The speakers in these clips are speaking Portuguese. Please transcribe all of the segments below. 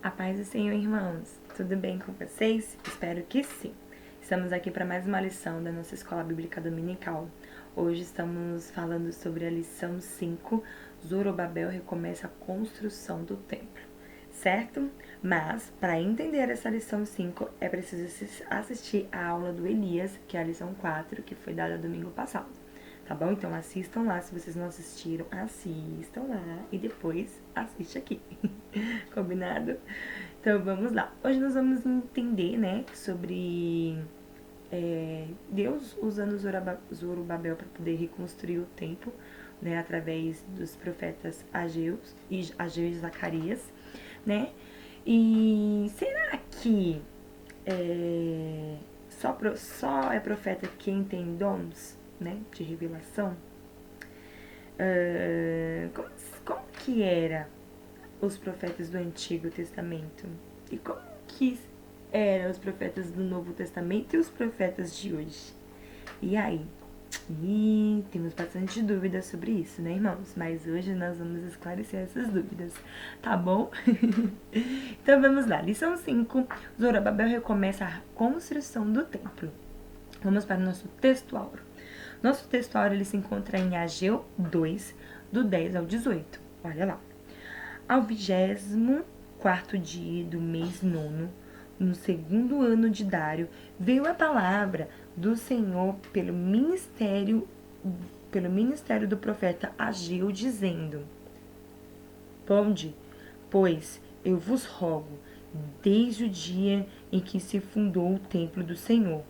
A paz do Senhor, irmãos. Tudo bem com vocês? Espero que sim. Estamos aqui para mais uma lição da nossa Escola Bíblica Dominical. Hoje estamos falando sobre a lição 5, Zorobabel recomeça a construção do templo, certo? Mas, para entender essa lição 5, é preciso assistir a aula do Elias, que é a lição 4, que foi dada domingo passado. Tá bom? Então assistam lá, se vocês não assistiram, assistam lá e depois assiste aqui. Combinado? Então vamos lá. Hoje nós vamos entender, né, sobre Deus usando Zorobabel para poder reconstruir o templo, né, através dos profetas Ageu e Zacarias, né? E será que só é profeta quem tem dons, né, de revelação? Como que era os profetas do Antigo Testamento? E como que eram os profetas do Novo Testamento e os profetas de hoje? E aí? E temos bastante dúvidas sobre isso, né, irmãos? Mas hoje nós vamos esclarecer essas dúvidas, tá bom? Então vamos lá. Lição 5. Zorobabel recomeça a construção do templo. Vamos para o nosso texto áureo. Nosso texto áureo ele se encontra em Ageu 2, do 10 ao 18. Olha lá. Ao 24º dia do mês nono, no segundo ano de Dário, veio a palavra do Senhor pelo ministério do profeta Ageu, dizendo: Ponde, pois, eu vos rogo, desde o dia em que se fundou o templo do Senhor,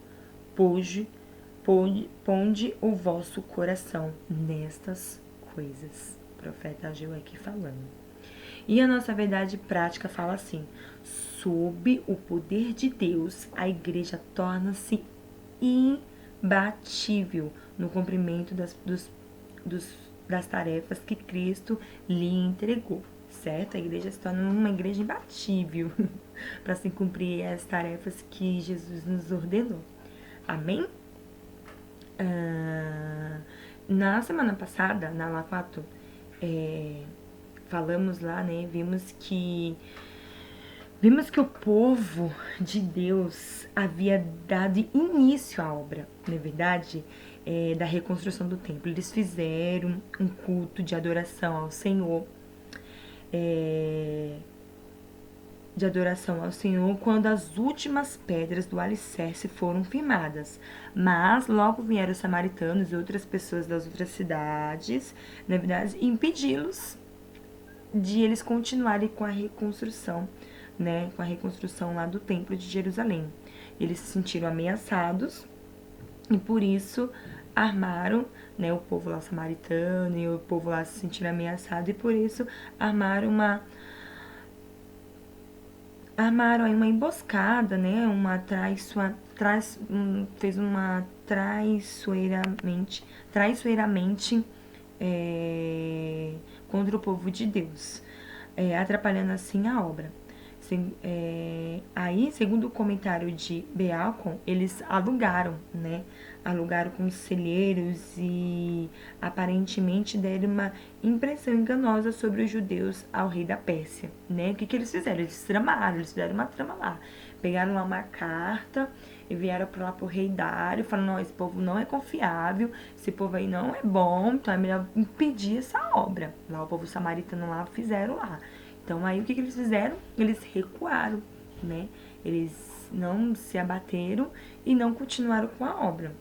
ponde o vosso coração nestas coisas. O profeta Ageu aqui falando. E a nossa verdade prática fala assim: sob o poder de Deus, a igreja torna-se imbatível no cumprimento das tarefas que Cristo lhe entregou, certo? A igreja se torna uma igreja imbatível para se cumprir as tarefas que Jesus nos ordenou. Amém? Na semana passada, na Lafato, falamos lá, né? Vimos que o povo de Deus havia dado início à obra, não é verdade? Da reconstrução do templo. Eles fizeram um culto de adoração ao Senhor. Quando as últimas pedras do alicerce foram firmadas. Mas logo vieram os samaritanos e outras pessoas das outras cidades, na verdade, impedi-los de eles continuarem com a reconstrução, né, com a reconstrução lá do templo de Jerusalém. Eles se sentiram ameaçados e por isso armaram, né, o povo lá samaritano e o povo lá se sentiram ameaçado e por isso armaram aí uma emboscada, né, fez uma traiçoeiramente contra o povo de Deus, atrapalhando assim a obra. Aí, segundo o comentário de Bealcon, eles alugaram, né? Alugaram conselheiros e aparentemente deram uma impressão enganosa sobre os judeus ao rei da Pérsia, né? O que eles fizeram? Eles fizeram uma trama lá. Pegaram lá uma carta e vieram lá pro rei Dário, falando: não, esse povo não é confiável, esse povo aí não é bom, então é melhor impedir essa obra. Lá o povo samaritano lá fizeram lá. Então aí o que eles fizeram? Eles recuaram, né? Eles não se abateram e não continuaram com a obra.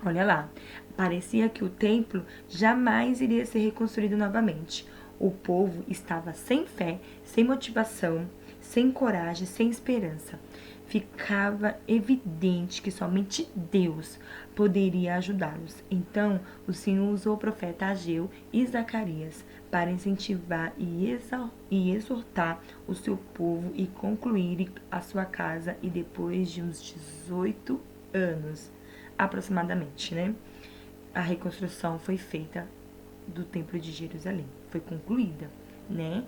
Olha lá, parecia que o templo jamais iria ser reconstruído novamente. O povo estava sem fé, sem motivação, sem coragem, sem esperança. Ficava evidente que somente Deus poderia ajudá-los. Então, o Senhor usou o profeta Ageu e Zacarias para incentivar e exortar o seu povo e concluir a sua casa, e depois de uns 18 anos, aproximadamente, né? A reconstrução foi feita do templo de Jerusalém, foi concluída, né?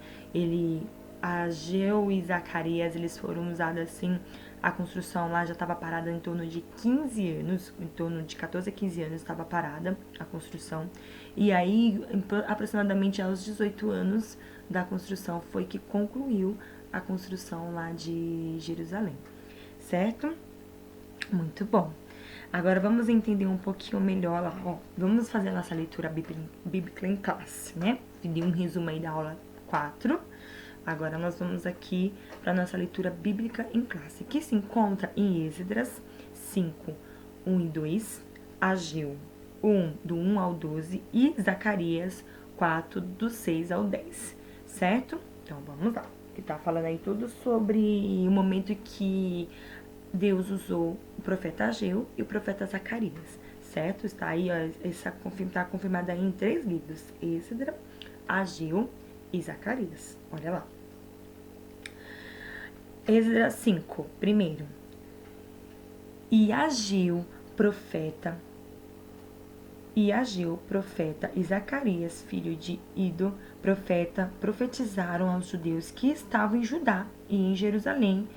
Ageu e Zacarias, eles foram usados assim, a construção lá já estava parada em torno de 15 anos, em torno de 14 a 15 anos estava parada a construção. E aí, aproximadamente aos 18 anos da construção, foi que concluiu a construção lá de Jerusalém, certo? Muito bom. Agora vamos entender um pouquinho melhor lá, ó. Vamos fazer a nossa leitura bíblica em classe, né? Pedi um resumo aí da aula 4. Agora nós vamos aqui para nossa leitura bíblica em classe, que se encontra em Esdras 5, 1 e 2, Ageu 1, do 1 ao 12 e Zacarias 4, do 6 ao 10, certo? Então vamos lá. Ele tá falando aí tudo sobre o momento que Deus usou o profeta Ageu e o profeta Zacarias, certo? Está aí, ó, está confirmado aí em 3 livros: Esdras, Ageu e Zacarias. Olha lá. Esdras 5, primeiro. E Ageu, profeta, e Zacarias, filho de Ido, profeta, profetizaram aos judeus que estavam em Judá e em Jerusalém,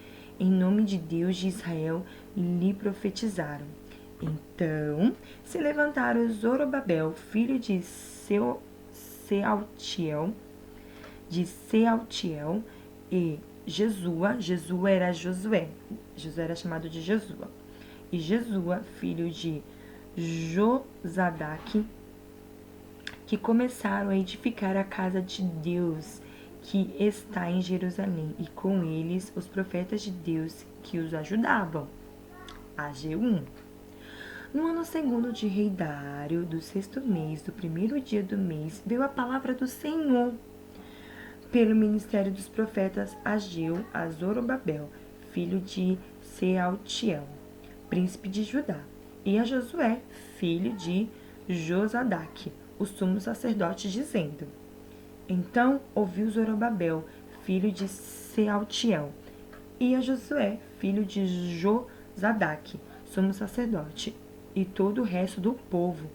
em nome de Deus de Israel, lhe profetizaram. Então se levantaram Zorobabel, filho de Sealtiel, e Jesua era Josué era chamado de Jesua, e Jesua, filho de Josadaque, que começaram a edificar a casa de Deus que está em Jerusalém, e com eles os profetas de Deus que os ajudavam. Ageu 1. No ano segundo de rei Dário, do 6º mês, do 1º dia do mês, veio a palavra do Senhor pelo ministério dos profetas Ageu a Zorobabel, filho de Sealtiel, príncipe de Judá, e a Josué, filho de Josadaque, o sumo sacerdote, dizendo: Então ouviu Zorobabel, filho de Sealtiel, e a Josué, filho de Josadaque, sumo sacerdote, e todo o resto do povo,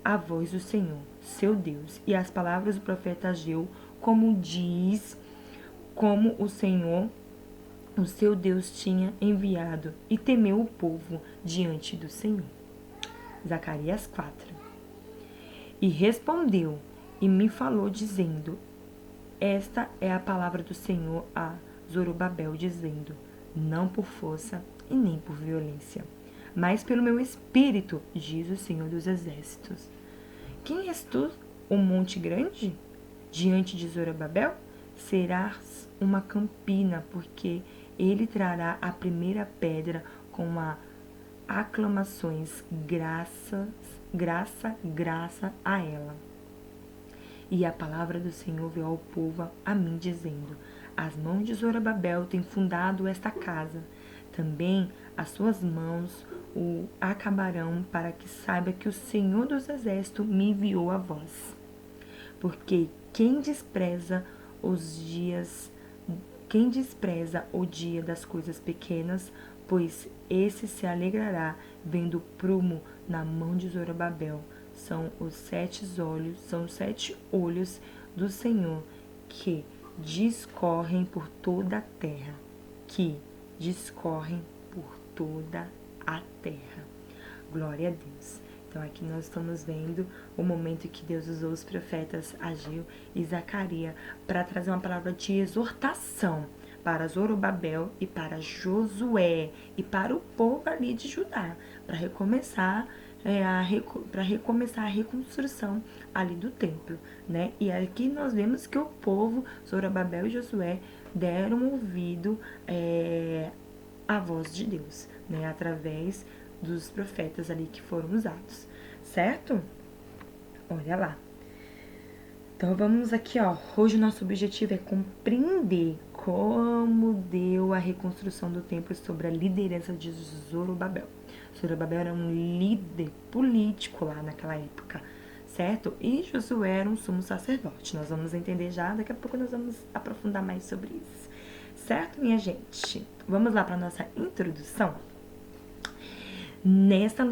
a voz do Senhor, seu Deus, e as palavras do profeta Ageu, como o Senhor, o seu Deus, tinha enviado, e temeu o povo diante do Senhor. Zacarias 4. E respondeu e me falou, dizendo: Esta é a palavra do Senhor a Zorobabel, dizendo: Não por força e nem por violência, mas pelo meu espírito, diz o Senhor dos Exércitos. Quem és tu, o monte grande? Diante de Zorobabel serás uma campina, porque ele trará a primeira pedra com aclamações, graça a ela. E a palavra do Senhor veio ao povo a mim, dizendo: As mãos de Zorobabel têm fundado esta casa. Também as suas mãos o acabarão, para que saiba que o Senhor dos Exércitos me enviou a vós. Porque quem despreza o dia das coisas pequenas, pois esse se alegrará vendo o prumo na mão de Zorobabel. São os 7 olhos do Senhor que discorrem por toda a terra. Glória a Deus. Então aqui nós estamos vendo o momento que Deus usou os profetas Ageu e Zacarias para trazer uma palavra de exortação para Zorobabel e para Josué e para o povo ali de Judá, para recomeçar a reconstrução ali do templo, né? E aqui nós vemos que o povo, Zorobabel e Josué, deram ouvido à voz de Deus, né? Através dos profetas ali que foram usados, certo? Olha lá. Então vamos aqui, ó. Hoje o nosso objetivo é compreender como deu a reconstrução do templo sob a liderança de Zorobabel. Zorobabel era um líder político lá naquela época, certo? E Josué era um sumo sacerdote. Nós vamos entender já, daqui a pouco nós vamos aprofundar mais sobre isso. Certo, minha gente? Vamos lá para nossa introdução? Nesta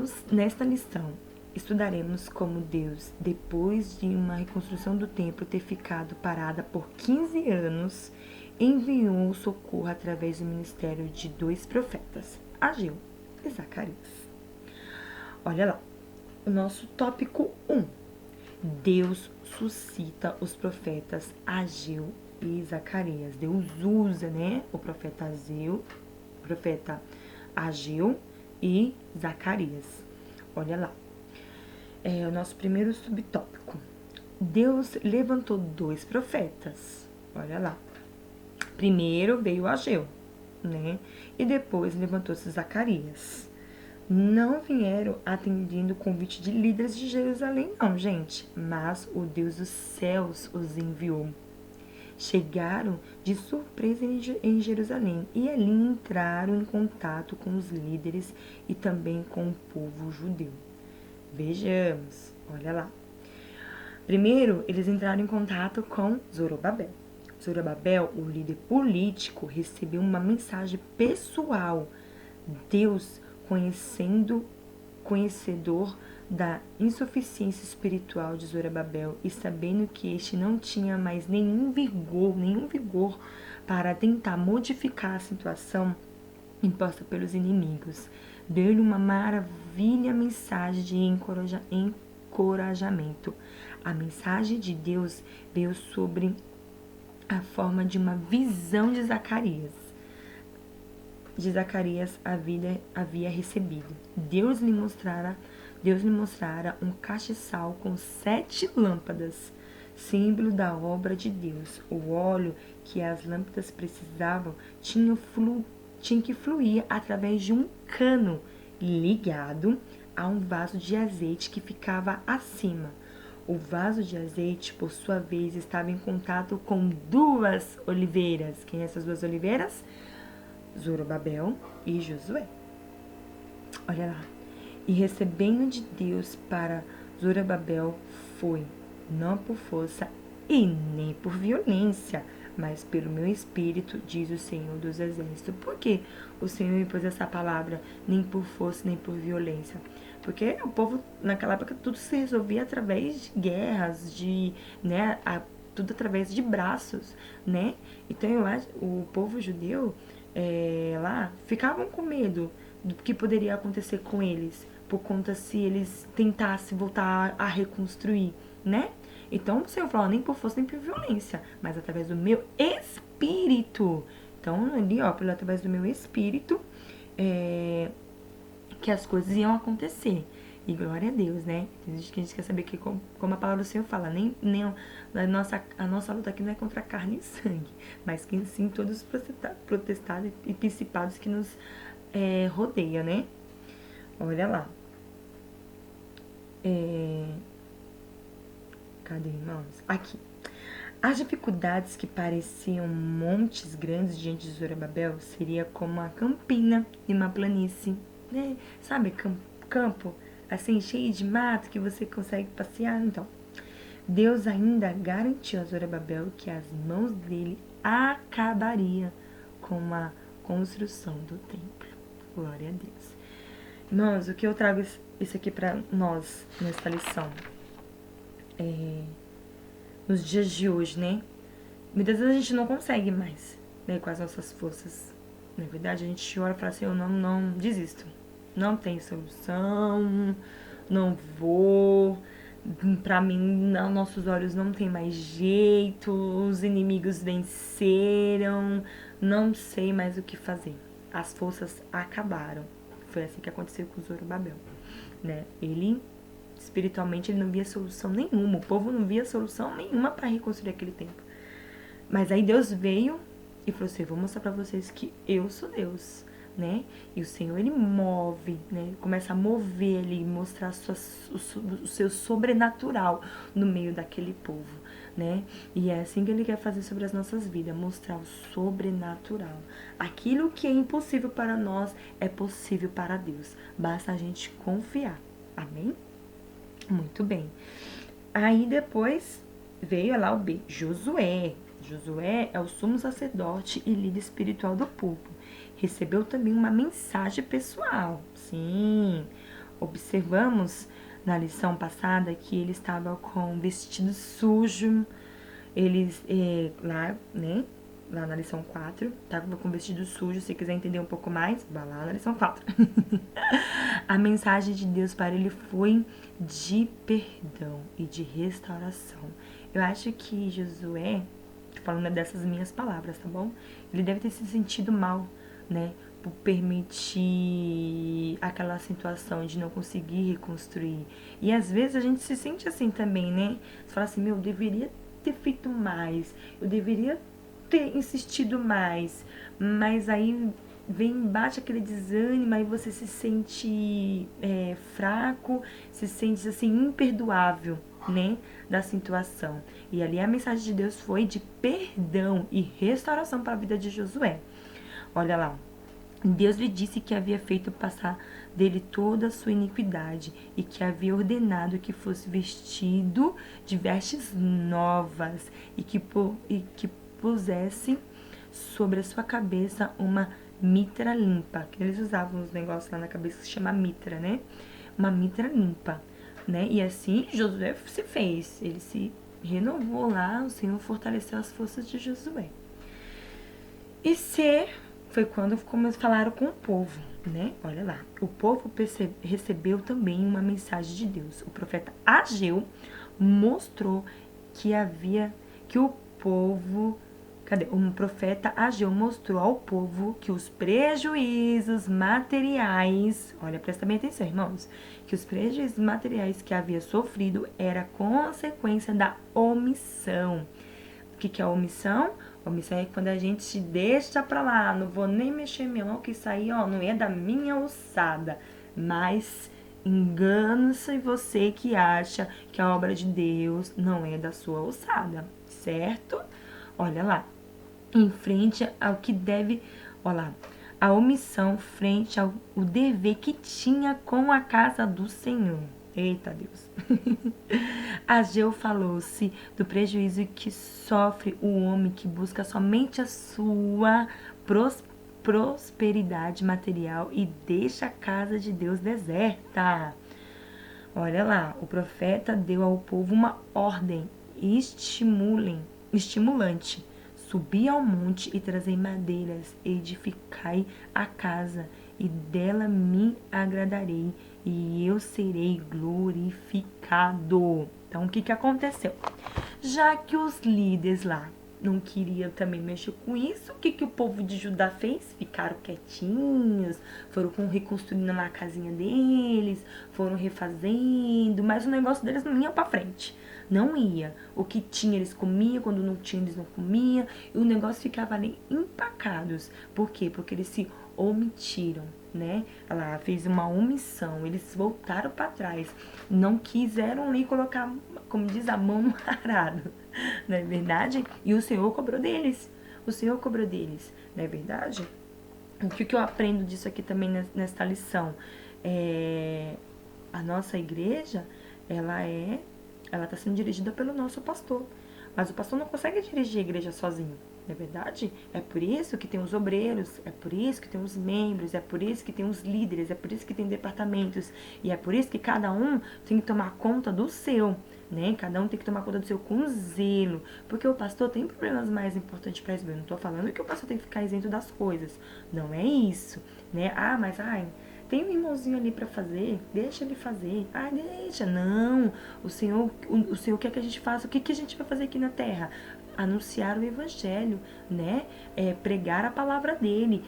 lição, estudaremos como Deus, depois de uma reconstrução do templo ter ficado parada por 15 anos, enviou o socorro através do ministério de 2 profetas, Ageu e Zacarias. Olha lá, o nosso tópico 1. Deus suscita os profetas Ageu e Zacarias. Deus usa, né, o profeta Ageu e Zacarias. Olha lá. É o nosso primeiro subtópico. Deus levantou 2 profetas. Olha lá. Primeiro veio Ageu, né? E depois levantou-se Zacarias. Não vieram atendendo o convite de líderes de Jerusalém, não, gente. Mas o Deus dos céus os enviou. Chegaram de surpresa em Jerusalém e ali entraram em contato com os líderes e também com o povo judeu. Vejamos, olha lá. Primeiro, eles entraram em contato com Zorobabel. Zorobabel, o líder político, recebeu uma mensagem pessoal. Deus, conhecedor da insuficiência espiritual de Zorobabel e sabendo que este não tinha mais nenhum vigor para tentar modificar a situação imposta pelos inimigos, deu-lhe uma maravilha mensagem de encorajamento. A mensagem de Deus veio sobre a forma de uma visão de Zacarias. Havia recebido. Deus lhe mostrara um castiçal com 7 lâmpadas, símbolo da obra de Deus. O óleo que as lâmpadas precisavam tinha que fluir através de um cano ligado a um vaso de azeite que ficava acima. O vaso de azeite, por sua vez, estava em contato com 2 oliveiras. Quem são essas 2 oliveiras? Zorobabel e Josué. Olha lá. E recebendo de Deus para Zorobabel foi, não por força e nem por violência, mas pelo meu espírito, diz o Senhor dos Exércitos. Por que o Senhor me pôs essa palavra, nem por força, nem por violência? Porque o povo, naquela época, tudo se resolvia através de guerras, né, tudo através de braços, né? Então, o povo judeu lá ficavam com medo do que poderia acontecer com eles, por conta se eles tentassem voltar a reconstruir, né? Então, o Senhor falou, nem por força, nem por violência, mas através do meu espírito. Então, ali, ó, através do meu espírito, que as coisas iam acontecer. E glória a Deus, né? Tem gente que a gente quer saber que, como a palavra do Senhor fala, a nossa luta aqui não é contra carne e sangue, mas que sim todos os protestados e principados que nos rodeiam, né? Olha lá. Cadê, irmãos? Aqui. As dificuldades que pareciam montes grandes diante de Zorobabel seria como uma campina e uma planície, né? Sabe, campo assim, cheio de mato que você consegue passear. Então, Deus ainda garantiu a Zorobabel que as mãos dele acabaria com a construção do templo. Glória a Deus. Irmãos, o que eu trago isso aqui para nós nessa lição? Nos dias de hoje, né? Muitas vezes a gente não consegue mais, né? Com as nossas forças. Na verdade, a gente ora e fala assim, eu não desisto. Não tem solução, não vou. Pra mim, não, nossos olhos não tem mais jeito, os inimigos venceram, não sei mais o que fazer. As forças acabaram. Foi assim que aconteceu com Zorobabel, né? Ele, espiritualmente, ele não via solução nenhuma. O povo não via solução nenhuma para reconstruir aquele templo. Mas aí Deus veio e falou assim, vou mostrar para vocês que eu sou Deus, né? E o Senhor, ele move, né? Começa a mover ali, mostrar o seu sobrenatural no meio daquele povo, né? E é assim que ele quer fazer sobre as nossas vidas, mostrar o sobrenatural. Aquilo que é impossível para nós é possível para Deus. Basta a gente confiar. Amém? Muito bem. Aí depois veio lá o B, Josué. Josué é o sumo sacerdote e líder espiritual do povo. Recebeu também uma mensagem pessoal. Sim, observamos na lição passada que ele estava com vestido sujo. Eles lá, né? lá na lição 4, tá? Com vestido sujo, se quiser entender um pouco mais, vai lá na lição 4. A mensagem de Deus para ele foi de perdão e de restauração. Eu acho que Josué, falando dessas minhas palavras, tá bom? Ele deve ter se sentido mal, né? Por permitir aquela situação de não conseguir reconstruir. E às vezes a gente se sente assim também, né? Você fala assim, meu, eu deveria ter feito mais, eu deveria ter insistido mais, mas aí vem, bate aquele desânimo, aí você se sente fraco, se sente assim, imperdoável, né, da situação. E ali a mensagem de Deus foi de perdão e restauração para a vida de Josué. Olha lá, Deus lhe disse que havia feito passar dele toda a sua iniquidade e que havia ordenado que fosse vestido de vestes novas e que pusesse sobre a sua cabeça uma mitra limpa, que eles usavam uns negócios lá na cabeça que se chama mitra, né? Uma mitra limpa, né? E assim Josué se fez, ele se renovou lá, o Senhor fortaleceu as forças de Josué. E C foi quando falaram com o povo, né? Olha lá, o povo recebeu também uma mensagem de Deus. O profeta Ageu mostrou que o povo o profeta Ageu mostrou ao povo que os prejuízos materiais, olha, presta bem atenção, irmãos, que os prejuízos materiais que havia sofrido era consequência da omissão. O que é a omissão? Omissão é quando a gente deixa pra lá, não vou nem mexer meu mão, que isso aí, ó, não é da minha ossada. Mas engana-se você que acha que a obra de Deus não é da sua ossada, certo? Olha lá, em frente ao que deve, olha lá, a omissão frente ao o dever que tinha com a casa do Senhor. Eita Deus. Ageu falou-se do prejuízo que sofre o homem que busca somente a sua prosperidade material e deixa a casa de Deus deserta. Olha lá, o profeta deu ao povo uma ordem estimulante. Subi ao monte e trazei madeiras, edificai a casa, e dela me agradarei, e eu serei glorificado. Então, o que aconteceu? Já que os líderes lá não queriam também mexer com isso, o que o povo de Judá fez? Ficaram quietinhos, foram reconstruindo lá a casinha deles, foram refazendo, mas o negócio deles não ia pra frente. Não ia. O que tinha eles comiam, quando não tinha eles não comiam, e o negócio ficava ali empacados. Por quê? Porque eles se omitiram, né? Ela fez uma omissão, eles voltaram para trás, não quiseram ali colocar, como diz, a mão no arado, não é verdade? E o Senhor cobrou deles, o Senhor cobrou deles, não é verdade? O que eu aprendo disso aqui também nesta lição? A nossa igreja, ela está sendo dirigida pelo nosso pastor. Mas o pastor não consegue dirigir a igreja sozinho, não é verdade? É por isso que tem os obreiros, é por isso que tem os membros, é por isso que tem os líderes, é por isso que tem departamentos. E é por isso que cada um tem que tomar conta do seu, né? Cada um tem que tomar conta do seu com zelo. Porque o pastor tem problemas mais importantes para resolver. Eu não estou falando que o pastor tem que ficar isento das coisas. Não é isso, né? Tem um irmãozinho ali para fazer, deixa ele fazer. Deixa. Não, o Senhor quer que a gente faça. O que a gente vai fazer aqui na terra? Anunciar o evangelho, né? Pregar a palavra dele,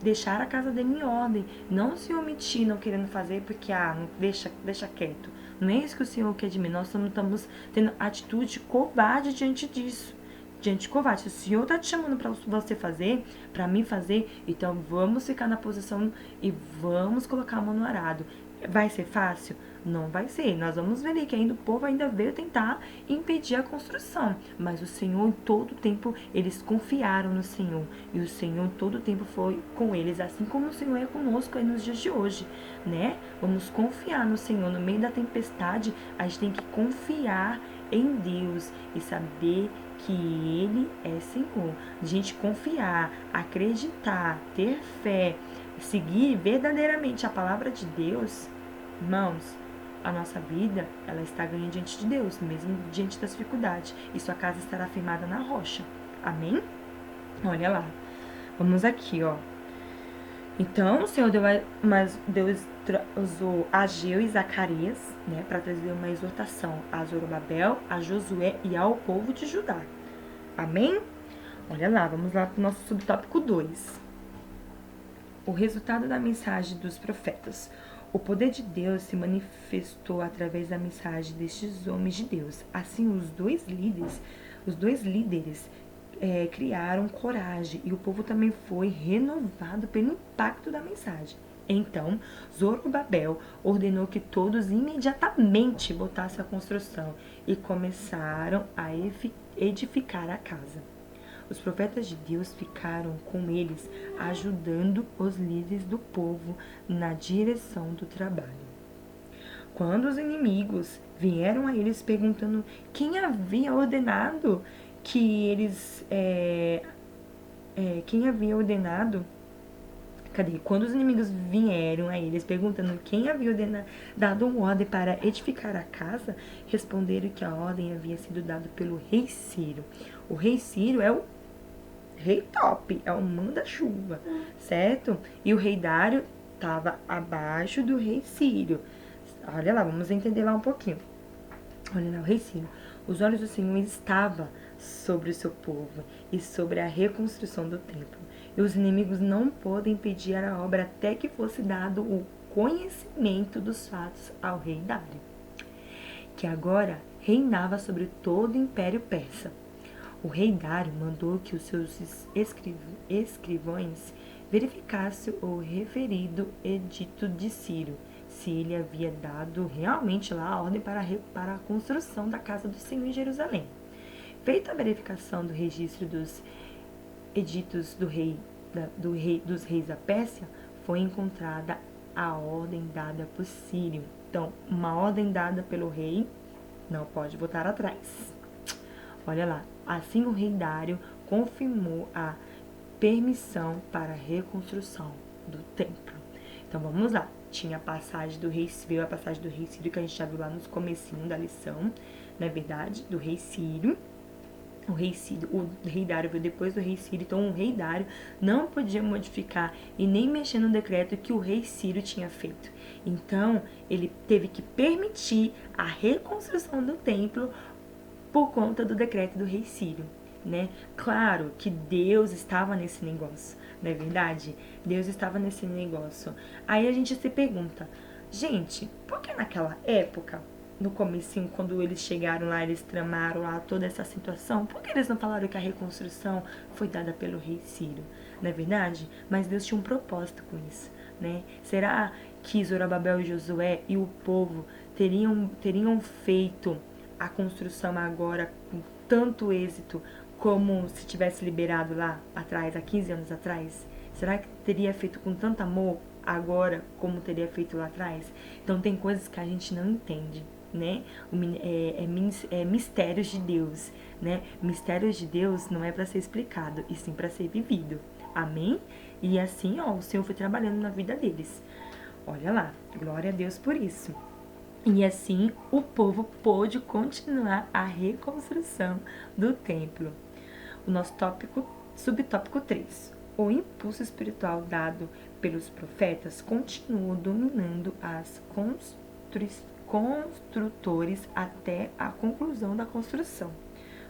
deixar a casa dele em ordem. Não se omitir, não querendo fazer porque, deixa quieto. Não é isso que o Senhor quer de mim. Nós estamos tendo atitude covarde diante disso. Diante covarde, se o Senhor tá te chamando para você fazer, para mim fazer, então vamos ficar na posição e vamos colocar a mão no arado. Vai ser fácil? Não vai ser. Nós vamos ver ali que ainda o povo ainda veio tentar impedir a construção. Mas o Senhor, em todo tempo, eles confiaram no Senhor. E o Senhor, em todo tempo, foi com eles. Assim como o Senhor é conosco aí nos dias de hoje, né? Vamos confiar no Senhor. No meio da tempestade, a gente tem que confiar em Deus e saber que Ele é Senhor. A gente confiar, acreditar, ter fé, seguir verdadeiramente a palavra de Deus, irmãos, a nossa vida, ela está ganha diante de Deus, mesmo diante das dificuldades. E sua casa estará firmada na rocha. Amém? Olha lá. Vamos aqui, ó. Então, o Senhor Deus usou Ageu e Zacarias, né, para trazer uma exortação a Zorobabel, a Josué e ao povo de Judá. Amém? Olha lá, vamos lá para o nosso subtópico 2. O resultado da mensagem dos profetas. O poder de Deus se manifestou através da mensagem destes homens de Deus. Assim, os dois líderes criaram coragem e o povo também foi renovado pelo impacto da mensagem. Então, Zorobabel ordenou que todos imediatamente botassem a construção e começaram a edificar a casa. Os profetas de Deus ficaram com eles, ajudando os líderes do povo na direção do trabalho. Quando os inimigos vieram a eles perguntando quem havia ordenado que eles. Quem havia ordenado. Cadê? Quando os inimigos vieram a eles perguntando quem havia dado uma ordem para edificar a casa, responderam que a ordem havia sido dada pelo rei Ciro. O rei Ciro é o rei top, é o manda-chuva, certo? E o rei Dário estava abaixo do rei Ciro. Olha lá, vamos entender lá um pouquinho. Olha lá, o rei Ciro. Os olhos do Senhor estavam sobre o seu povo e sobre a reconstrução do templo. E os inimigos não podem impedir a obra até que fosse dado o conhecimento dos fatos ao rei Dário, que agora reinava sobre todo o Império Persa. O rei Dário mandou que os seus escrivães verificassem o referido edito de Ciro, se ele havia dado realmente lá a ordem para a construção da casa do Senhor em Jerusalém. Feita a verificação do registro dos editos dos reis da Pérsia, foi encontrada a ordem dada por Ciro. Então, uma ordem dada pelo rei não pode voltar atrás. Olha lá, assim o rei Dário confirmou a permissão para a reconstrução do templo. Então vamos lá, tinha a passagem do rei Ciro, que a gente já viu lá nos comecinhos da lição, não é verdade? Do rei Ciro. O rei Dário veio depois do rei Ciro, então o rei Dário não podia modificar e nem mexer no decreto que o rei Ciro tinha feito. Então, ele teve que permitir a reconstrução do templo por conta do decreto do rei Ciro, né? Claro que Deus estava nesse negócio, não é verdade? Deus estava nesse negócio. Aí a gente se pergunta, gente, por que naquela época, no comecinho, quando eles chegaram lá, eles tramaram lá toda essa situação, por que eles não falaram que a reconstrução foi dada pelo rei Ciro? Não é verdade? Mas Deus tinha um propósito com isso, né? Será que Zorobabel e Josué e o povo teriam feito a construção agora com tanto êxito como se tivesse liberado lá atrás, há 15 anos atrás? Será que teria feito com tanto amor agora como teria feito lá atrás? Então tem coisas que a gente não entende, né? Mistérios de Deus, né? Mistérios de Deus não é para ser explicado, e sim para ser vivido. Amém? E assim, ó, o Senhor foi trabalhando na vida deles. Olha lá, glória a Deus por isso. E assim o povo pôde continuar a reconstrução do templo. O nosso subtópico 3. O impulso espiritual dado pelos profetas continuou dominando as construtores até a conclusão da construção.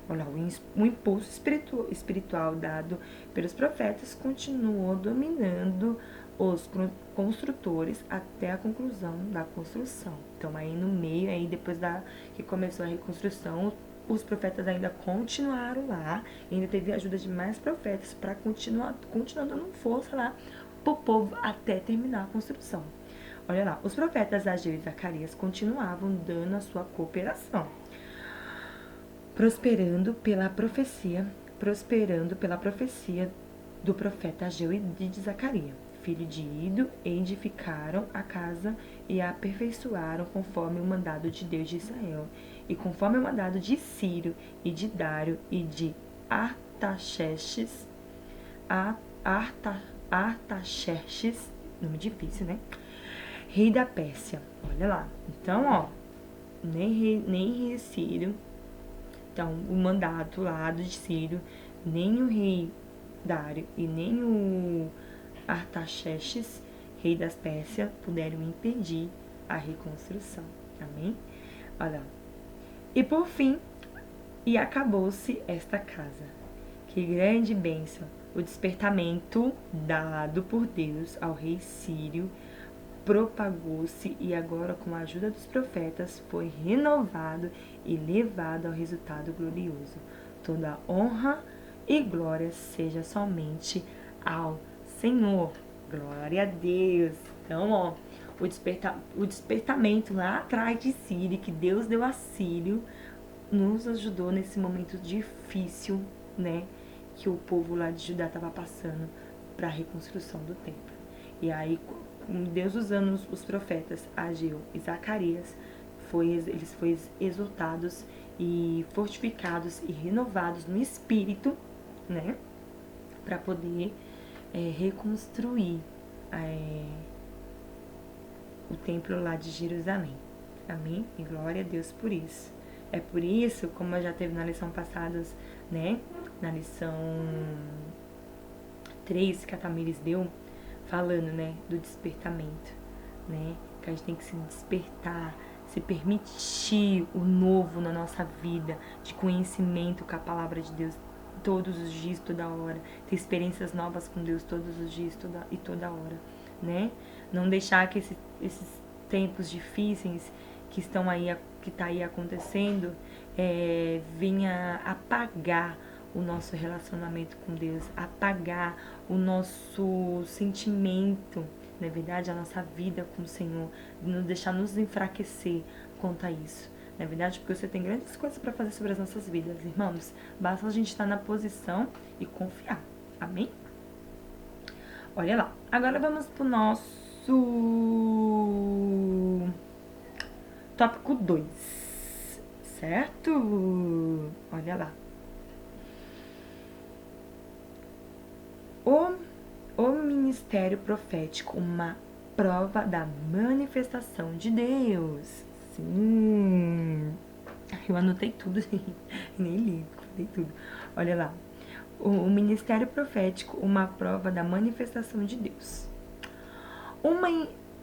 Olha, o impulso espiritual dado pelos profetas continuou dominando os construtores até a conclusão da construção. Então, aí no meio, aí depois que começou a reconstrução, os profetas ainda continuaram lá, ainda teve a ajuda de mais profetas para continuar dando força lá pro povo até terminar a construção. Olha lá, os profetas Ageu e Zacarias continuavam dando a sua cooperação, prosperando pela profecia do profeta Ageu e de Zacarias, filho de Ido, edificaram a casa e a aperfeiçoaram conforme o mandado de Deus de Israel, e conforme o mandado de Ciro e de Dário e de Artaxerxes, nome difícil, né? Rei da Pérsia. Olha lá. Então, ó, nem rei Ciro, Então, o mandato lá do Sírio, nem o rei Dário e nem o Artaxerxes, rei das Pérsias, puderam impedir a reconstrução. Amém? Olha, e por fim, e acabou-se esta casa. Que grande bênção! O despertamento dado por Deus ao rei Sírio propagou-se e agora, com a ajuda dos profetas, foi renovado e levado ao resultado glorioso. Toda honra e glória seja somente ao Senhor. Glória a Deus. Então, ó, o despertamento lá atrás de Sírio, que Deus deu a Sírio, nos ajudou nesse momento difícil, né, que o povo lá de Judá estava passando para a reconstrução do templo. E aí, Deus usando os profetas Ageu e Zacarias, eles foram exortados e fortificados e renovados no espírito, né, para poder reconstruir o templo lá de Jerusalém. Amém? E glória a Deus por isso. É por isso, como já teve na lição passada, né, na lição 3 que a Tamires deu, falando, né, do despertamento, né, que a gente tem que se despertar, se permitir o novo na nossa vida, de conhecimento com a palavra de Deus todos os dias, toda hora, ter experiências novas com Deus todos os dias e toda hora, né? Não deixar que esses tempos difíceis que estão aí, que tá aí acontecendo, venha apagar o nosso relacionamento com Deus, apagar o nosso sentimento, na verdade, a nossa vida com o Senhor, nos deixar nos enfraquecer quanto a isso. Na verdade, porque você tem grandes coisas para fazer sobre as nossas vidas, irmãos. Basta a gente estar na posição e confiar. Amém? Olha lá. Agora vamos pro nosso tópico 2. Certo? Olha lá. O ministério profético, uma prova da manifestação de Deus. Sim. Eu anotei tudo, nem li, anotei tudo. Olha lá. O ministério profético, uma prova da manifestação de Deus. Uma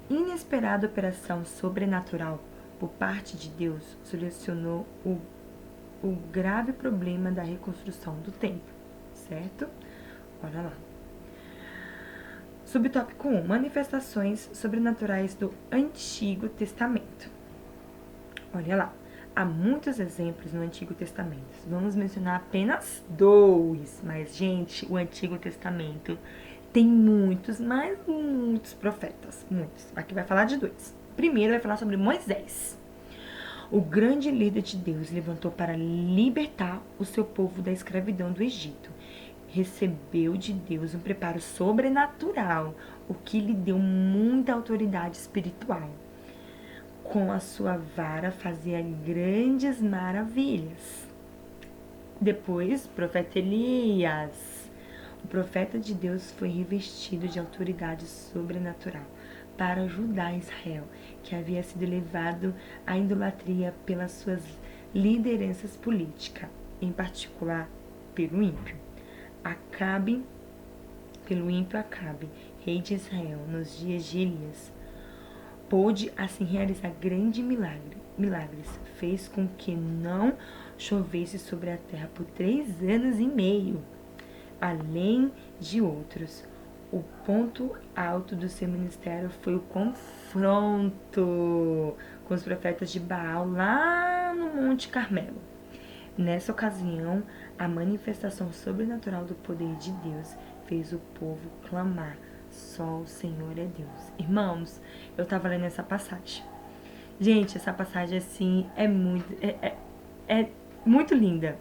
inesperada operação sobrenatural por parte de Deus solucionou o grave problema da reconstrução do templo, certo? Olha lá. Subtópico 1. Manifestações sobrenaturais do Antigo Testamento. Olha lá. Há muitos exemplos no Antigo Testamento. Vamos mencionar apenas 2. Mas, gente, o Antigo Testamento tem muitos, mas muitos profetas. Muitos. Aqui vai falar de 2. Primeiro vai falar sobre Moisés. O grande líder de Deus levantou para libertar o seu povo da escravidão do Egito. Recebeu de Deus um preparo sobrenatural, o que lhe deu muita autoridade espiritual. Com a sua vara fazia grandes maravilhas. Depois, o profeta Elias. O profeta de Deus foi revestido de autoridade sobrenatural para ajudar Israel, que havia sido levado à idolatria pelas suas lideranças políticas, em particular pelo ímpio Acabe, rei de Israel, nos dias de Elias. Pôde assim realizar grandes milagres. Fez com que não chovesse sobre a terra por 3 anos e meio, além de outros. O ponto alto do seu ministério foi o confronto com os profetas de Baal lá no Monte Carmelo. Nessa ocasião, a manifestação sobrenatural do poder de Deus fez o povo clamar: só o Senhor é Deus. Irmãos, eu tava lendo essa passagem. Gente, essa passagem assim é muito linda.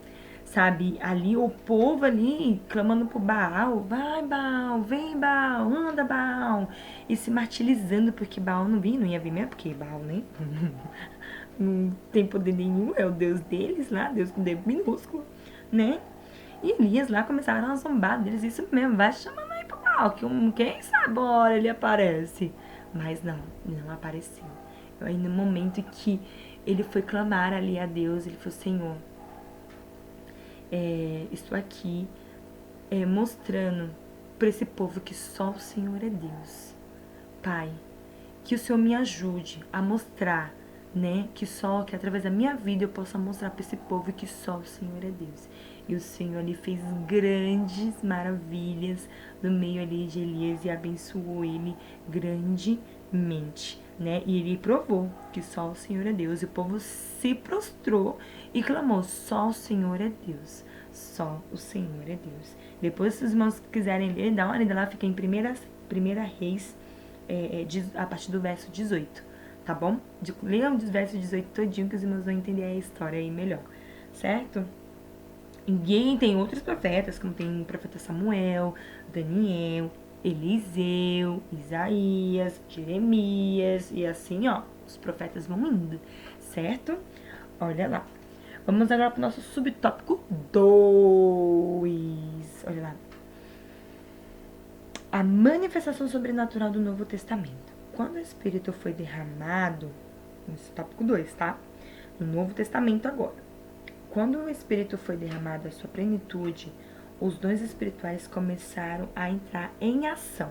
Sabe, ali o povo ali clamando pro Baal: vai Baal, vem Baal, anda Baal. E se martirizando porque Baal não vinha, não ia vir mesmo, porque Baal, né? Não tem poder nenhum, é o Deus deles lá, Deus com dedo minúsculo, né? E Elias lá começaram a zombar deles, isso mesmo, vai chamando aí pro Baal, que quem sabe uma hora ele aparece. Mas não apareceu. Aí no momento que ele foi clamar ali a Deus, ele falou: Senhor, estou aqui mostrando para esse povo que só o Senhor é Deus. Pai, que o Senhor me ajude a mostrar, né, que através da minha vida eu possa mostrar para esse povo que só o Senhor é Deus. E o Senhor ali fez grandes maravilhas no meio ali de Elias e abençoou ele grandemente, né? E ele provou que só o Senhor é Deus. E o povo se prostrou e clamou: só o Senhor é Deus. Só o Senhor é Deus. Depois, se os irmãos quiserem ler, dá uma lida lá, fica em primeira Reis, a partir do verso 18, tá bom? Leiam o verso 18 todinho que os irmãos vão entender a história aí melhor, certo? E tem outros profetas, como tem o profeta Samuel, Daniel, Eliseu, Isaías, Jeremias, e assim, ó, os profetas vão indo, certo? Olha lá. Vamos agora para o nosso subtópico 2. Olha lá. A manifestação sobrenatural do Novo Testamento. Quando o Espírito foi derramado, nesse tópico 2, tá? No Novo Testamento agora. Quando o Espírito foi derramado à sua plenitude, os dons espirituais começaram a entrar em ação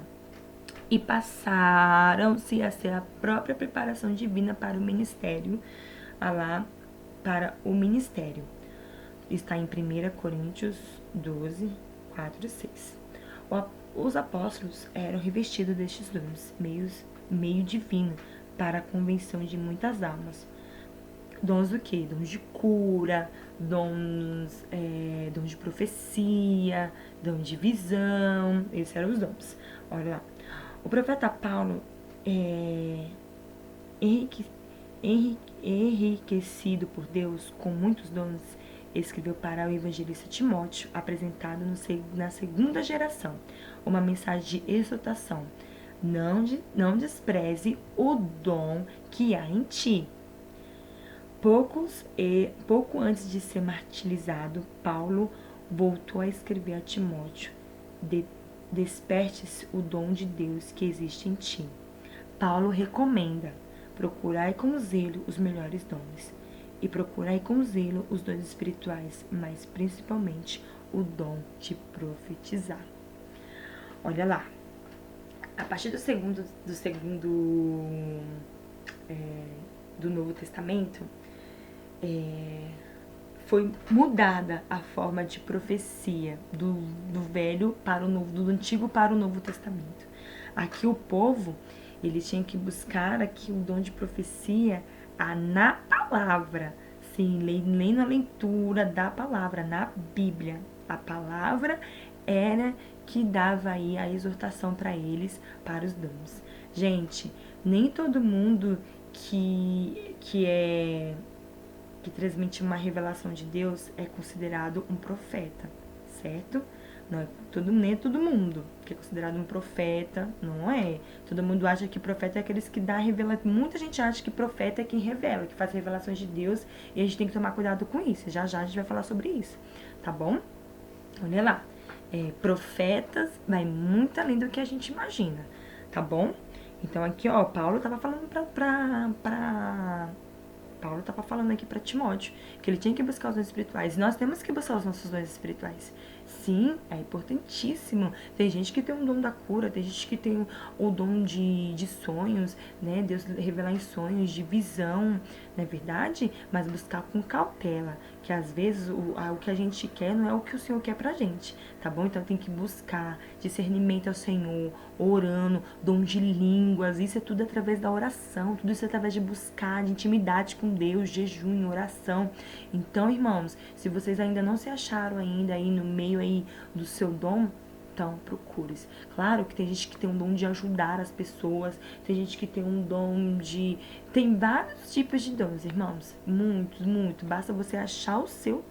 e passaram-se a ser a própria preparação divina para o ministério, para o ministério. Está em 1 Coríntios 12, 4 e 6. Os apóstolos eram revestidos destes dons, meio divino, para a convenção de muitas almas. Dons do quê? Dons de cura, dons de profecia, dons de visão. Esses eram os dons. Olha lá. O profeta Paulo, enriquecido por Deus com muitos dons, escreveu para o evangelista Timóteo, apresentado na segunda geração, uma mensagem de exortação. Não despreze o dom que há em ti. Pouco antes de ser martirizado, Paulo voltou a escrever a Timóteo: desperte-se o dom de Deus que existe em ti. Paulo recomenda: procurai com zelo os melhores dons, e procurai com zelo os dons espirituais, mas principalmente o dom de profetizar. Olha lá, a partir do Novo Testamento, foi mudada a forma de profecia do velho para o novo, do antigo para o Novo Testamento. Aqui o povo, ele tinha que buscar aqui o dom de profecia na palavra, sim, lendo a leitura da palavra, na Bíblia. A palavra era que dava aí a exortação para eles, para os dons. Gente, nem todo mundo que transmite uma revelação de Deus é considerado um profeta, certo? Não é nem todo mundo que é considerado um profeta, não é. Todo mundo acha que profeta é aqueles que dá revelação. Muita gente acha que profeta é quem revela, que faz revelações de Deus, e a gente tem que tomar cuidado com isso. Já já a gente vai falar sobre isso, tá bom? Olha lá. Profetas vai muito além do que a gente imagina, tá bom? Então aqui, ó, Paulo tava falando Paulo estava falando aqui para Timóteo que ele tinha que buscar os dons espirituais. Nós temos que buscar os nossos dons espirituais. Sim, é importantíssimo. Tem gente que tem um dom da cura, tem gente que tem o dom de sonhos, né? Deus revelar em sonhos, de visão, não é verdade? Mas buscar com cautela, que às vezes o que a gente quer não é o que o Senhor quer pra gente, tá bom? Então tem que buscar discernimento ao Senhor, orando, dom de línguas, isso é tudo através da oração, tudo isso é através de buscar, de intimidade com Deus, jejum, oração. Então, irmãos, se vocês ainda não se acharam ainda aí no meio aí do seu dom, então procure-se. Claro que tem gente que tem um dom de ajudar as pessoas, tem gente que tem um dom de... Tem vários tipos de dons, irmãos, muito. Basta você achar o seu,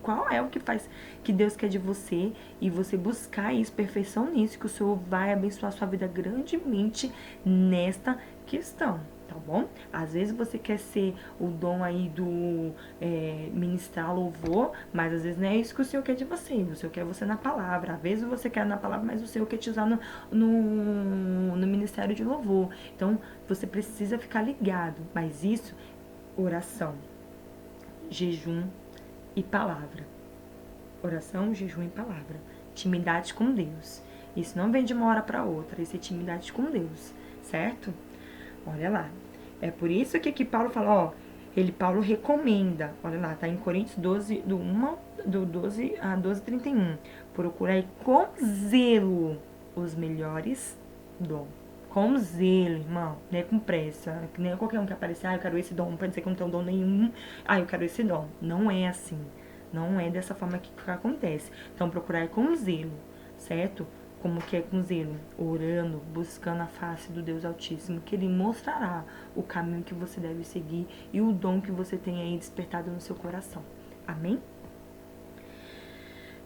qual é o que faz, que Deus quer de você, e você buscar isso, perfeição nisso, que o Senhor vai abençoar a sua vida grandemente nesta questão. Tá bom? Às vezes você quer ser o dom aí do ministrar louvor, mas às vezes não é isso que o Senhor quer de você. O Senhor quer você na palavra. Às vezes você quer na palavra, mas o Senhor quer te usar no ministério de louvor. Então você precisa ficar ligado. Mas isso, oração, jejum e palavra. Oração, jejum e palavra. Intimidade com Deus. Isso não vem de uma hora para outra, isso é intimidade com Deus, certo? Olha lá. É por isso que aqui Paulo fala, ó, Paulo recomenda, olha lá, tá em Coríntios 12, do 12 a 12:31. Procurai com zelo os melhores dons. Com zelo, irmão, não é com pressa. Que nem qualquer um que aparecer, eu quero esse dom, pode dizer que eu não tenho dom nenhum, eu quero esse dom. Não é assim. Não é dessa forma que acontece. Então, procurar com zelo, certo? Como que é com zelo? Orando, buscando a face do Deus Altíssimo, que Ele mostrará o caminho que você deve seguir e o dom que você tem aí despertado no seu coração. Amém?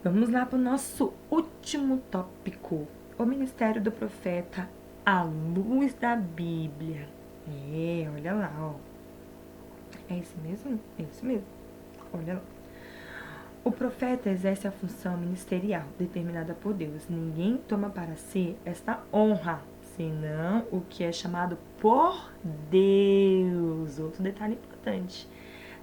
Vamos lá para o nosso último tópico. O ministério do profeta à luz da Bíblia. Olha lá, ó. É esse mesmo? É esse mesmo. Olha lá. O profeta exerce a função ministerial determinada por Deus. Ninguém toma para si esta honra, senão o que é chamado por Deus. Outro detalhe importante,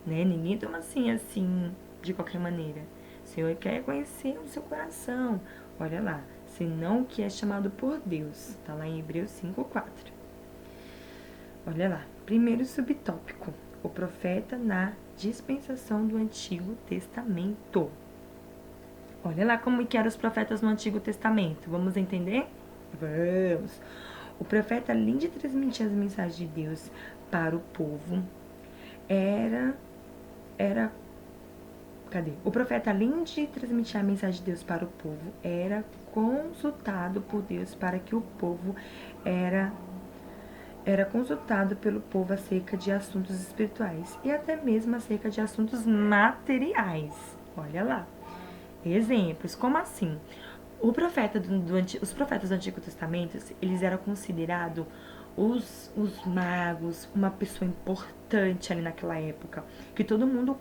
né? Ninguém toma assim, de qualquer maneira. O Senhor quer conhecer o seu coração. Olha lá, senão o que é chamado por Deus. Está lá em Hebreus 5:4. Olha lá, primeiro subtópico. O profeta na dispensação do Antigo Testamento. Olha lá como que eram os profetas no Antigo Testamento. Vamos entender? Vamos. O profeta, além de transmitir as mensagens de Deus para o povo, O profeta, além de transmitir a mensagem de Deus para o povo, era consultado por Deus para que o povo era consultado pelo povo acerca de assuntos espirituais e até mesmo acerca de assuntos materiais. Olha lá. Exemplos, como assim? Os profetas do Antigo Testamento, eles eram considerados os magos, uma pessoa importante ali naquela época, que todo mundo,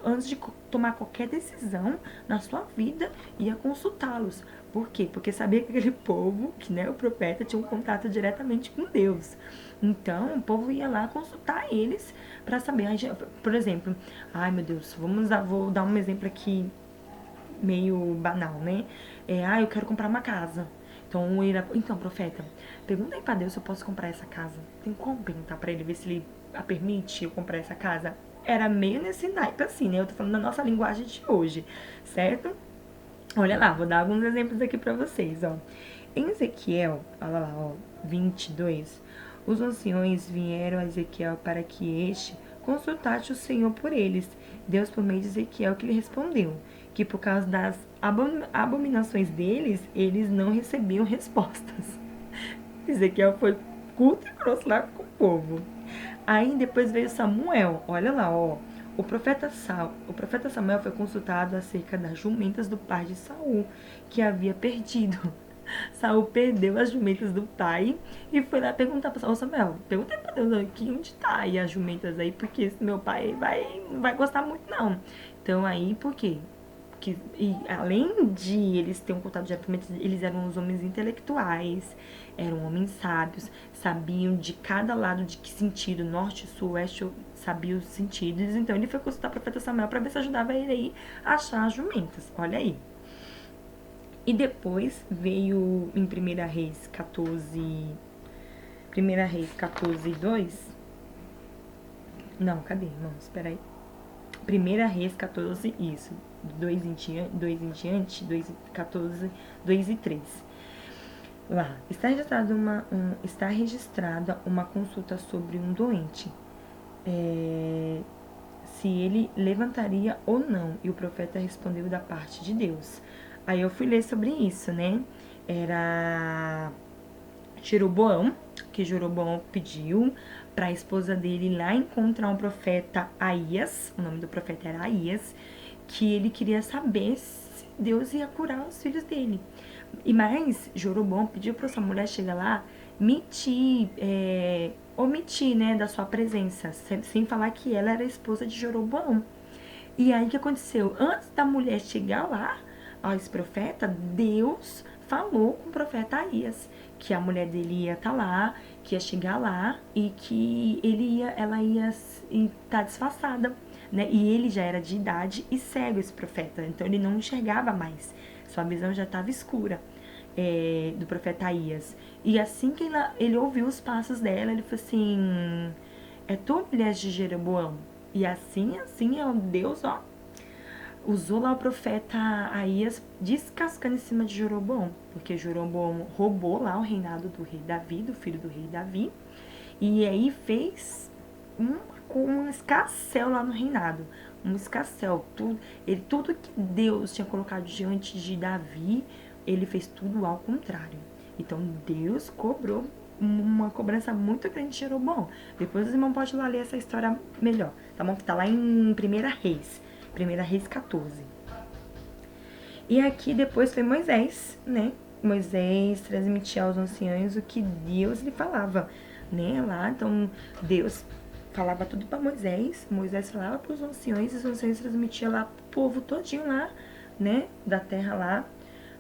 antes de tomar qualquer decisão na sua vida, ia consultá-los. Por quê? Porque sabia que aquele povo, que né, o profeta, tinha um contato diretamente com Deus. Então, o povo ia lá consultar eles para saber. Por exemplo, ai meu Deus, vou dar um exemplo aqui meio banal, né? Eu quero comprar uma casa. Então, profeta, pergunta aí pra Deus se eu posso comprar essa casa. Tem como perguntar pra ele, ver se ele permite eu comprar essa casa? Era meio nesse naipe assim, né? Eu tô falando da nossa linguagem de hoje, certo? Olha lá, vou dar alguns exemplos aqui pra vocês, ó. Em Ezequiel, olha lá, ó, 22, os anciões vieram a Ezequiel para que este consultasse o Senhor por eles. Deus, por meio de Ezequiel, que lhe respondeu que por causa das abominações deles, eles não recebiam respostas. Ezequiel foi curto e grosso lá com o povo. Aí depois veio Samuel, olha lá, ó. O profeta Samuel foi consultado acerca das jumentas do pai de Saul, que havia perdido. Saul perdeu as jumentas do pai e foi lá perguntar para Samuel, pergunta para Deus aqui onde tá aí as jumentas aí, porque esse meu pai não vai gostar muito não. Então aí, por quê? E além de eles terem um contato diretamente, eles eram os homens intelectuais, eram homens sábios, sabiam de cada lado de que sentido, norte, sul, oeste, sabiam os sentidos. Então ele foi consultar o profeta Samuel para ver se ajudava ele aí a achar as jumentas. Olha aí. E depois veio em 1 Reis 14, 2. Não, cadê, irmãos? Espera aí. 1 Reis 14, isso. 2 em diante, 2 e 14, 2 e 3. Lá, está registrada uma consulta sobre um doente. Se ele levantaria ou não. E o profeta respondeu da parte de Deus. Aí eu fui ler sobre isso, né? Era Jeroboão, que Jeroboão pediu para a esposa dele ir lá encontrar um profeta Aías, o nome do profeta era Aías, que ele queria saber se Deus ia curar os filhos dele. E mais, Jeroboão pediu para essa mulher chegar lá, omitir, né, da sua presença, sem falar que ela era a esposa de Jeroboão. E aí o que aconteceu? Antes da mulher chegar lá, ó, esse profeta, Deus falou com o profeta Aías que a mulher dele ia estar lá, que ia chegar lá e que ela ia estar disfarçada né? E ele já era de idade e cego, esse profeta, então ele não enxergava mais, sua visão já estava escura, do profeta Aías. E assim que ele ouviu os passos dela, ele falou assim: é tu, mulher de Jeroboão? E assim, Deus, ó, usou lá o profeta Aías descascando em cima de Jeroboão, porque Jeroboão roubou lá o reinado do rei Davi, do filho do rei Davi, e aí fez um escarcéu lá no reinado, um escarcéu, tudo que Deus tinha colocado diante de Davi, ele fez tudo ao contrário. Então Deus cobrou uma cobrança muito grande de Jeroboão. Depois os irmãos podem lá ler essa história melhor, tá bom? Que tá lá em 1 Reis 14. E aqui depois foi Moisés, né? Moisés transmitia aos anciãos o que Deus lhe falava, né? Lá, então Deus falava tudo para Moisés, Moisés falava para os anciãos, e os anciãos transmitiam lá pro povo todinho lá, né? Da terra lá,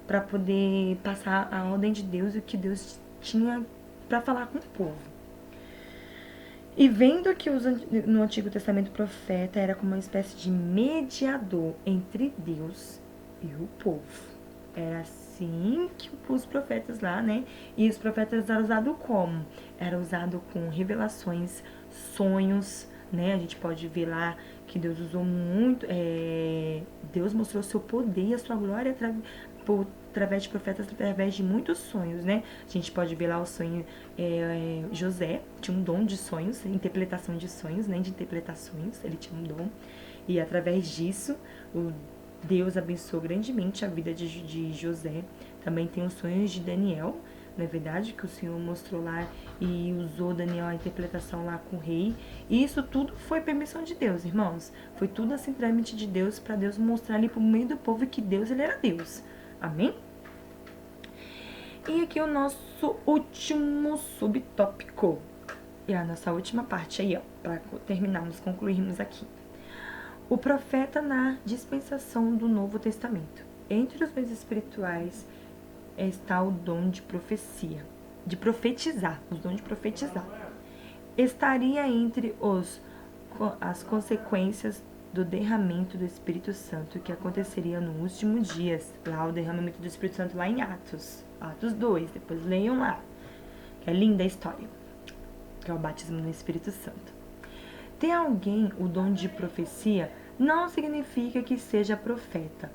para poder passar a ordem de Deus e o que Deus tinha para falar com o povo. E vendo que no Antigo Testamento o profeta era como uma espécie de mediador entre Deus e o povo. Era assim que os profetas lá, né? E os profetas eram usados como? Era usado com revelações, sonhos, né? A gente pode ver lá que Deus usou muito, Deus mostrou seu poder e a sua glória através de profetas, através de muitos sonhos, né? A gente pode ver lá o sonho, José tinha um dom de sonhos, interpretação de sonhos, né? De interpretações, ele tinha um dom. E através disso, Deus abençoou grandemente a vida de José. Também tem os sonhos de Daniel, não é verdade? Que o Senhor mostrou lá e usou Daniel a interpretação lá com o rei. E isso tudo foi permissão de Deus, irmãos. Foi tudo assim, trâmite de Deus, para Deus mostrar ali pro meio do povo que Deus, ele era Deus. Amém? E aqui o nosso último subtópico. E a nossa última parte aí, ó, para terminarmos, concluirmos aqui. O profeta na dispensação do Novo Testamento. Entre os dons espirituais está o dom de profecia, de profetizar, os dons de profetizar. Estaria entre as consequências do derramamento do Espírito Santo que aconteceria nos últimos dias. Lá o derramamento do Espírito Santo lá em Atos 2, depois leiam lá, que é linda a história, que é o batismo no Espírito Santo. Ter alguém o dom de profecia não significa que seja profeta.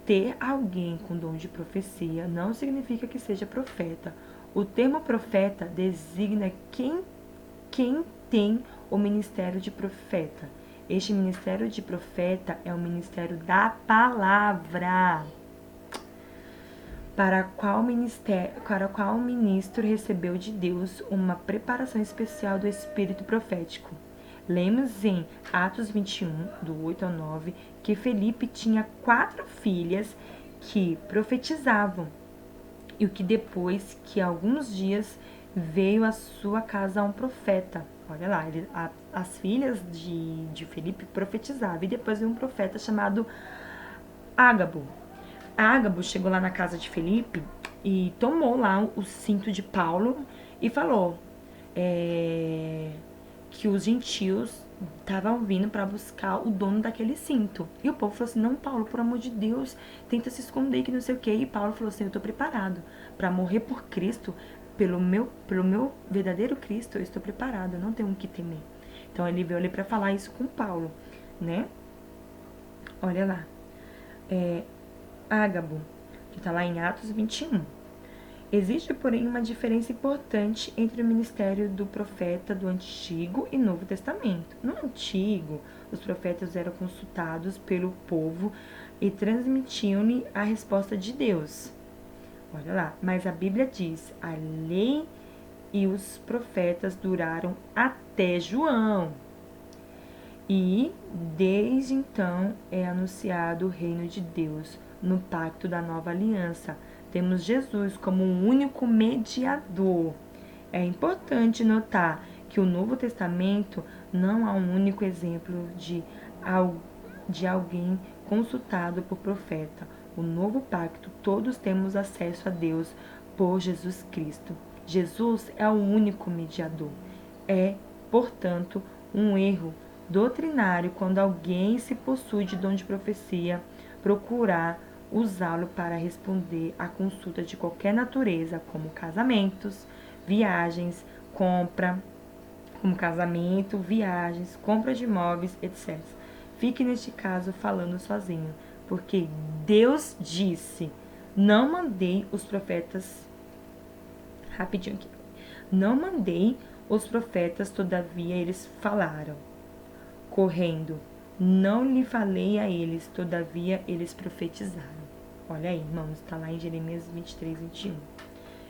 Ter alguém com dom de profecia não significa que seja profeta. O termo profeta designa quem tem o ministério de profeta. Este ministério de profeta é o ministério da palavra, para qual o ministro recebeu de Deus uma preparação especial do espírito profético. Lemos em Atos 21, do 8 ao 9, que Felipe tinha 4 filhas que profetizavam, e o que depois que alguns dias veio à sua casa um profeta. Olha lá, as filhas de Felipe profetizavam, e depois veio um profeta chamado Ágabo. Ágabo chegou lá na casa de Felipe e tomou lá o cinto de Paulo e falou que os gentios estavam vindo para buscar o dono daquele cinto. E o povo falou assim: não, Paulo, por amor de Deus, tenta se esconder, que não sei o quê. E Paulo falou assim: eu estou preparado para morrer por Cristo, pelo meu verdadeiro Cristo, eu estou preparado, eu não tenho o que temer. Então ele veio ali para falar isso com Paulo, né? Olha lá. Ágabo, que está lá em Atos 21. Existe, porém, uma diferença importante entre o ministério do profeta do Antigo e Novo Testamento. No Antigo, os profetas eram consultados pelo povo e transmitiam-lhe a resposta de Deus. Olha lá, mas a Bíblia diz: a lei e os profetas duraram até João. E, desde então, é anunciado o reino de Deus no pacto da nova aliança. Temos Jesus como o único mediador. É importante notar que o Novo Testamento não há um único exemplo de alguém consultado por profeta. O novo pacto, todos temos acesso a Deus por Jesus Cristo. Jesus é o único mediador. É, portanto, um erro doutrinário quando alguém se possui de dom de profecia, procurar usá-lo para responder à consulta de qualquer natureza, como casamentos, viagens, compra, como casamento, viagens, compra de imóveis, etc. Fique neste caso falando sozinho, porque Deus disse: não mandei os profetas. Rapidinho aqui. Não mandei os profetas, todavia eles falaram. Correndo, não lhe falei a eles, todavia eles profetizaram. Olha aí, irmãos, está lá em Jeremias 23, 21.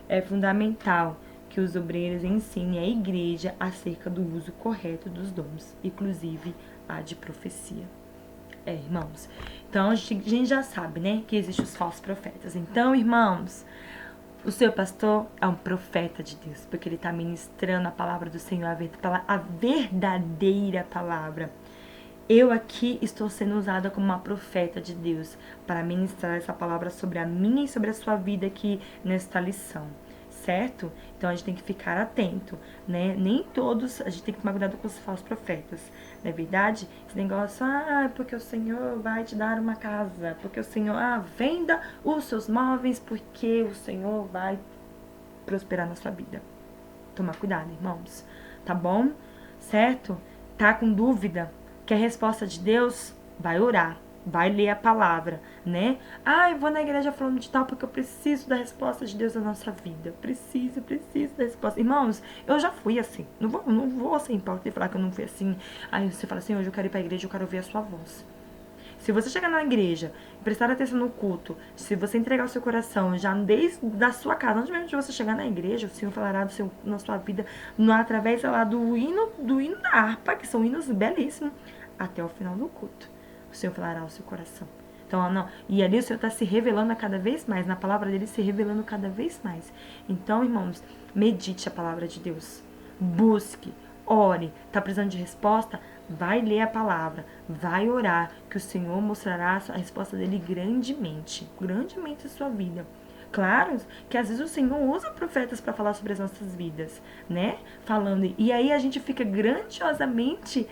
É fundamental que os obreiros ensinem a igreja acerca do uso correto dos dons, inclusive a de profecia. Irmãos, então a gente já sabe, né, que existem os falsos profetas. Então, irmãos, o seu pastor é um profeta de Deus, porque ele está ministrando a palavra do Senhor, a verdadeira palavra. Eu aqui estou sendo usada como uma profeta de Deus para ministrar essa palavra sobre a minha e sobre a sua vida aqui nesta lição, certo? Então a gente tem que ficar atento, né? Nem todos, a gente tem que tomar cuidado com os falsos profetas, não é verdade? Esse negócio, porque o Senhor vai te dar uma casa, porque o Senhor, venda os seus móveis, porque o Senhor vai prosperar na sua vida. Tomar cuidado, irmãos, tá bom? Certo? Tá com dúvida? Quer resposta de Deus? Vai orar, vai ler a palavra, né? Eu vou na igreja falando de tal porque eu preciso da resposta de Deus na nossa vida. Preciso da resposta. Irmãos, eu já fui assim. Não vou ser hipócrita e falar que eu não fui assim. Aí você fala assim, hoje eu quero ir pra igreja, eu quero ouvir a sua voz. Se você chegar na igreja, prestar atenção no culto, se você entregar o seu coração já desde da sua casa, antes mesmo de você chegar na igreja, o Senhor falará na sua vida através lá do hino da harpa, que são hinos belíssimos, até o final do culto. O Senhor falará ao seu coração. Então, não. E ali o Senhor está se revelando a cada vez mais, na palavra dele se revelando cada vez mais. Então, irmãos, medite a palavra de Deus. Busque, ore. Tá precisando de resposta? Vai ler a palavra, vai orar, que o Senhor mostrará a resposta dele grandemente a sua vida. Claro que às vezes o Senhor usa profetas para falar sobre as nossas vidas, né? Falando, e aí a gente fica grandiosamente,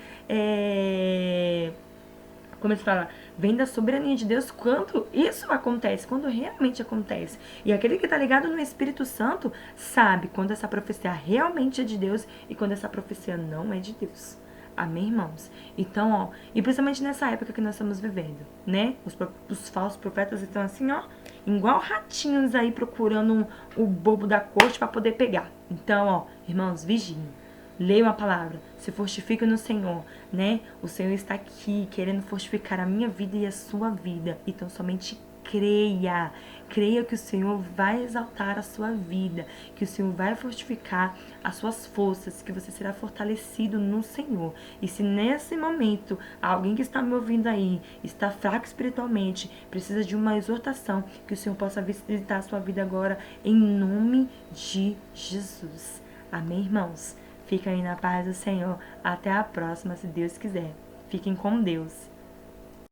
como se fala, vem da soberania de Deus quando isso acontece, quando realmente acontece. E aquele que está ligado no Espírito Santo sabe quando essa profecia realmente é de Deus e quando essa profecia não é de Deus. Amém, irmãos? Então, e principalmente nessa época que nós estamos vivendo, né? Os falsos profetas estão assim, igual ratinhos aí procurando o bobo da corte para poder pegar. Então, irmãos, vigiem. Leiam a palavra, se fortifiquem no Senhor, né? O Senhor está aqui querendo fortificar a minha vida e a sua vida. Então, somente creia. Creia que o Senhor vai exaltar a sua vida, que o Senhor vai fortificar as suas forças, que você será fortalecido no Senhor. E se nesse momento alguém que está me ouvindo aí está fraco espiritualmente, precisa de uma exortação, que o Senhor possa visitar a sua vida agora, em nome de Jesus. Amém, irmãos? Fica aí na paz do Senhor. Até a próxima, se Deus quiser. Fiquem com Deus.